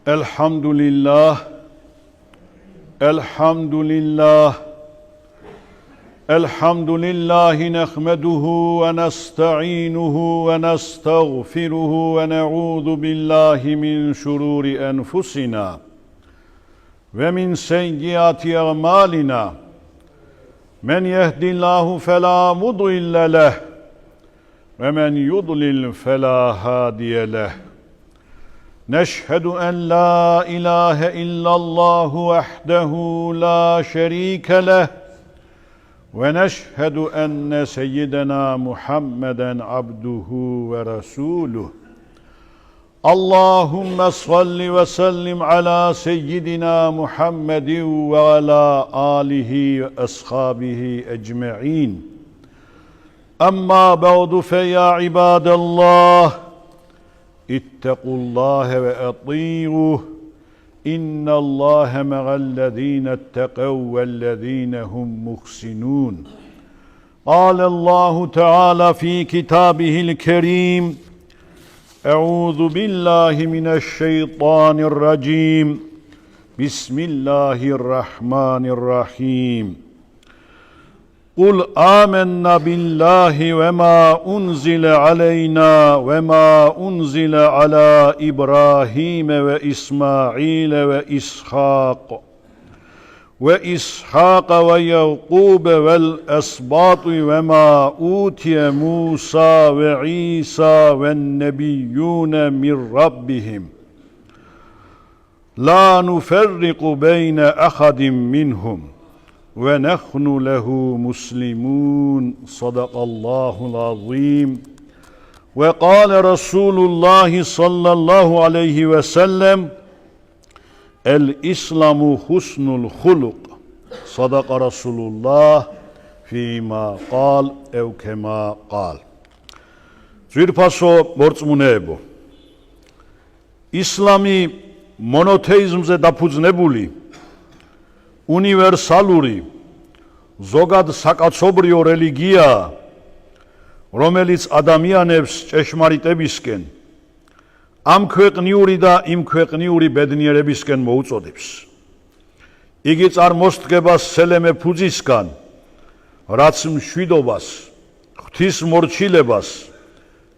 الحمد لله الحمد لله الحمد لله نحمده ونستعينه ونستغفره ونعوذ بالله من شرور أنفسنا ومن سيئات أعمالنا من يهد الله فلا مضل له ومن يضلل فلا هادي له نشهد أن لا إله إلا الله وحده لا شريك له ونشهد أن سيدنا محمدا عبده ورسوله اللهم صل وسلم على سيدنا محمد وعلى آله وأصحابه أجمعين أما بعد فيا عباد الله اتقوا الله وأطيعوه إن الله مع الذين اتقوا والذين هم محسنون قال الله تعالى في كتابه الكريم أعوذ بالله من الشيطان الرجيم بسم الله الرحمن الرحيم قل آمنا بالله وما أنزل علينا وما أنزل على إبراهيم وإسماعيل وإسحاق ويعقوب والأسباط وما أوتي موسى وعيسى والنبيون من ربهم لا نفرق بين أحد منهم ونحن له مسلمون صدق الله العظيم وقال رسول الله صلى الله عليه وسلم الإسلام حسن الخلق صدق رسول الله فيما قال أو كما قال ძვირფასო მორწმუნეებო ისლამი მონოთეიზმზე დაფუძნებული უნივერსალური ზოგად საკაცობრიო რელიგიაა, რომელიც ადამიანებს ჭეშმარიტებისკენ, ამ ქვეყნიური და იმ ქვეყნიური ბედნიერებისკენ მოუწოდებს. იგი წარმოსდგება სელემე ფუძისგან, რაც მშვიდობას, ღვთისმორჩილებას,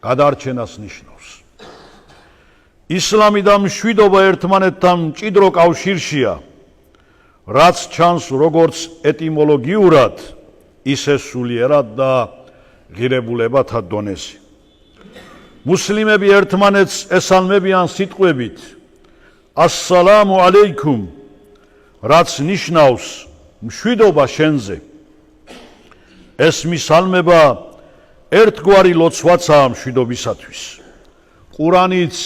გადარჩენას ნიშნავს. ისლამი და მშვიდობა ერთმანეთთან მჭიდრო კავშირშია, რაც ჩანს როგორც ეტიმოლოგიურად, ისე სულიერად და ღირებულებათა დონეზე. მუსლიმები ერთმანეთს ესალმებიან სიტყვებით ასსალამუ ალეიქუმ, რაც ნიშნავს მშვიდობა შენზე. ეს მისალმება ერთგვარი ლოცვაცაა მშვიდობისათვის. ყურანიც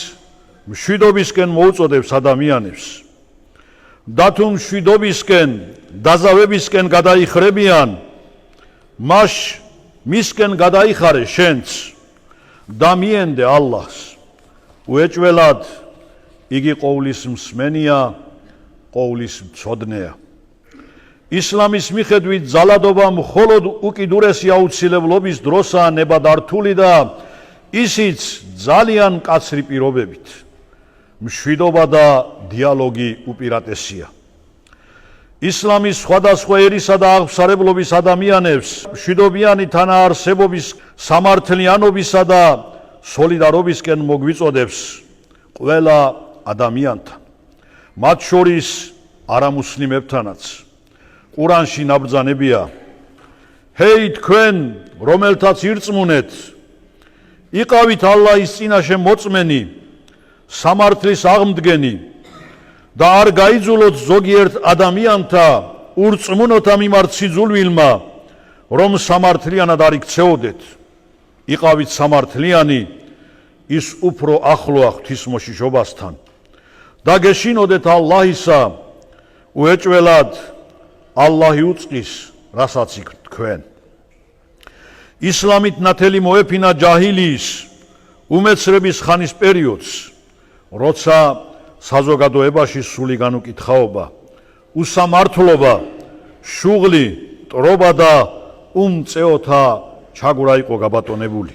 მშვიდობისკენ მოუწოდებს ადამიანებს. და თუ მშვიდობისკენ, დაზავებისკენ გადაიხრებიან, მისკენ გადაიხარე შენც და მიენდე ალლაჰს. უეჭველად იგი ყოვლის მსმენია, ყოვლის მცოდნეა. ისლამის მიხედვით ძალადობა მხოლოდ უკიდურესი აუცილებლობის დროსაა ნებადართული და ისიც ძალიან მკაცრი პირობებით. მშვიდობა და დიალოგი უპირატესია. ისლამის სხვადასხვა ერისა და აღმსარებლობის ადამიანებს მშვიდობიანი თანაარსებობის, სამართლიანობისა და სოლიდარობისკენ მოგვიწოდებს ყველა ადამიანთან, მათ შორის არამუსლიმებთანაც. ყურანში ნაბრძანებია: ჰეი თქვენ, რომელთაც ირწმუნეთ, იყავით ალლაჰის წინაშე მოწმენი, სამართლის აღმდგენი და არ გაიძულოთ ზოგიერთ ადამიანთა ურწმუნოთა მიმართ სიძულვილმა, რომ სამართლიანად არ იქცეოდეთ. იყავით სამართლიანი, ის უფრო ახლოა ღვთისმოშიშობასთან და გეშინოდეთ ალლაჰისა, უეჭველად ალლაჰი უწყის, რასაც იქ თქვენ. ისლამით ნათელი მოეფინა ჯაჰილიის, უმეცრების ხანის პერიოდს, როცა საზოგადოებაში სული განუკითხაობა, უსამართლობა, შუღლი, ტრობა და უმწეოთა ჩაგვრა იყო გაბატონებული.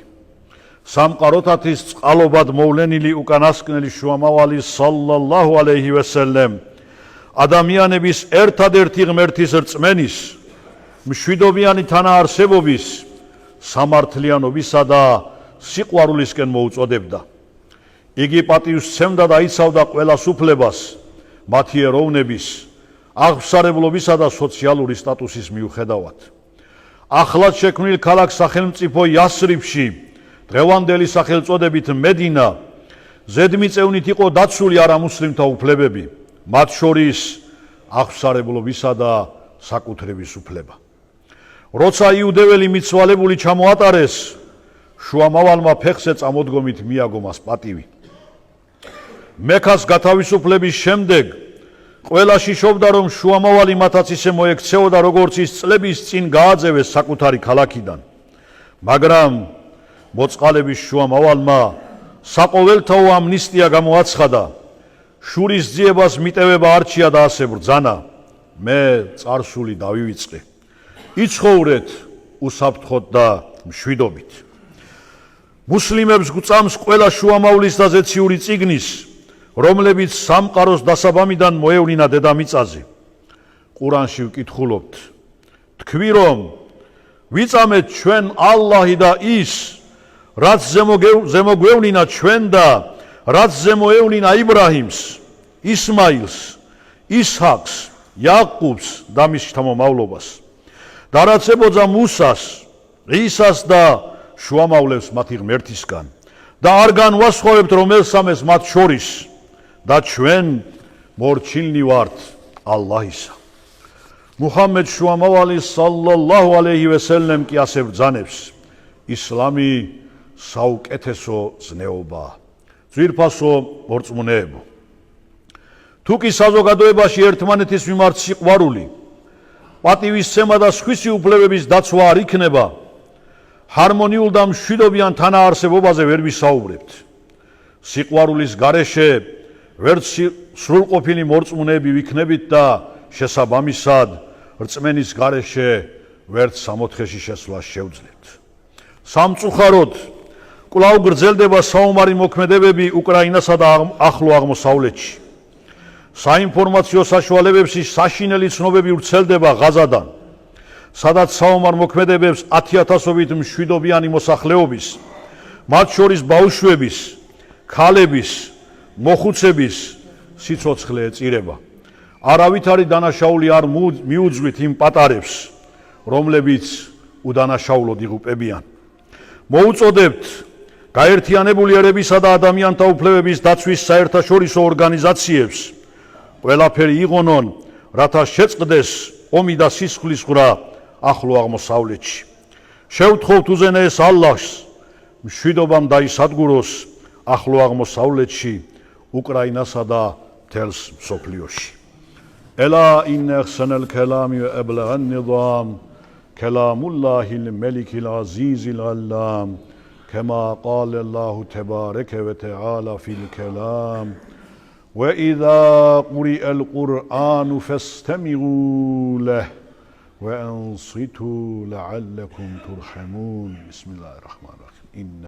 სამყაროთათის წყალობად მოვლენილი უკანასკნელი შუამავალი სალლალლაჰუ ალეიჰი ვესელემ ადამიანების ერთადერთი ღმერთის რწმენის, მშვიდობიანი თანაარსებობის, სამართლიანობისა და სიყვარულისკენ მოუწოდებდა. იგი პატივსცემდა და იცავდა ყველას უფლებას, მათი ეროვნების, აღსარებლობისა და სოციალური სტატუსის მიუხედავად. ახლად შექმნილ ქალაქ სახელმწიფო იასრიბში, დღევანდელი სახელწოდებით მედინა, ზედმიწევნით იყო დაცული არამუსლიმთა უფლებები, მათ შორის აღსარებლობისა და საკუთრების უფლება. როცა იუდეველი მიცვალებული ჩამოატარეს, შუამავალმა ფეხზე წამოდგომით მიაგო მას პატივი. მექას გათავისუფლების შემდეგ ყველა შიშობდა, რომ შუამავალი მათაც ისე მოექცეოდა, როგორც ის წლების წინ გააძევეს საკუთარი ქალაქიდან. მაგრამ მოწყალების შუამავალმა საყოველთაო ამნისტია გამოაცხადა, შურის ძიებას მიტევება არჩია და ასე ბრძანა. მე წარსული დავივიწყე. იცხოვრეთ უსაფრთხოდ და მშვიდობით. მუსლიმებს გვწამს ყველა შუამავლის და ზეციური წიგნის, რომლებიც სამყაროს დასაბამიდან მოევლინა დედამიწაზე. ყურანში ვკითხულობთ, თქვი რომ ვიწამეთ ჩვენ ალლაჰი და ის, რაც ზემოგვევლინა ჩვენ და რაც ზემოევლინა იბრაჰიმს, ისმაილს, ისჰაკს, იაყუბს და მის შთამომავლობას. და რაც ებოძა მუსას, ისას და შუამავლებს მათი ღმერთისგან. და არ განვასხვავებთ რომელსამეს მათ შორის და ჩვენ მორჩილნი ვართ ალლაჰისა. მუჰამმედ შუამავალი სალლალლაჰუ ალეიჰი ვესელემ კი ასე ბრძანებს, ისლამი საუკეთესო ზნეობაა. ძვირფასო მორწმუნეებო, თუ კი საზოგადოებაში ერთმანეთის მიმართ სიყვარული, პატივისცემა და სხვისი უფლებების დაცვა არ იქნება, ჰარმონიულ და მშვიდობიან თანაარსებობაზე ვერ ვისაუბრებთ. სიყვარულის გარეშე ვერც სრულყოფილი მორწმუნეები ვიქნებით და შესაბამისად რწმენის გარეშე ვერც სამოთხეში შესვლას შევძლებთ. სამწუხაროდ კვლავ გრძელდება საომარი მოქმედებები უკრაინასა და ახლო აღმოსავლეთში. საინფორმაციო საშუალებებში საშინელი ცნობები ვრცელდება ღაზადან, სადაც საომარ მოქმედებებს 10,000-ობით მშვიდობიანი მოსახლეობის, მათ შორის ბავშვების, ქალების, მოხუცების სიცოცხლე ეწირება. არავითარი დანაშაული არ მიუძღვით იმ პატარებს, რომლებიც უდანაშაულოდ იღუპებიან. მოუწოდებთ გაერთიანებული ერებისა და ადამიანთა უფლებების დაცვის საერთაშორისო ორგანიზაციებს ყველაფერი იღონონ, რათა შეწყდეს ომი და სისხლისღვრა ახლო აღმოსავლეთში. შევთხოვთ უზენაეს ალლაჰს, მშვიდობამ დაისადგუროს ახლო აღმოსავლეთში, უკრაინასა და მთელს მსოფლიოში. ელა ინ ახსანალ კალამი ვა აბლაღან ნიზამ კალამულლაჰილ მელიქილ აზიზილ ალლამ كما قال الله تبارك وتعالى في الكلام وإذا قرئ القرآن فاستمعوا له وأنصتوا لعلكم ترحمون بسم الله الرحمن الرحيم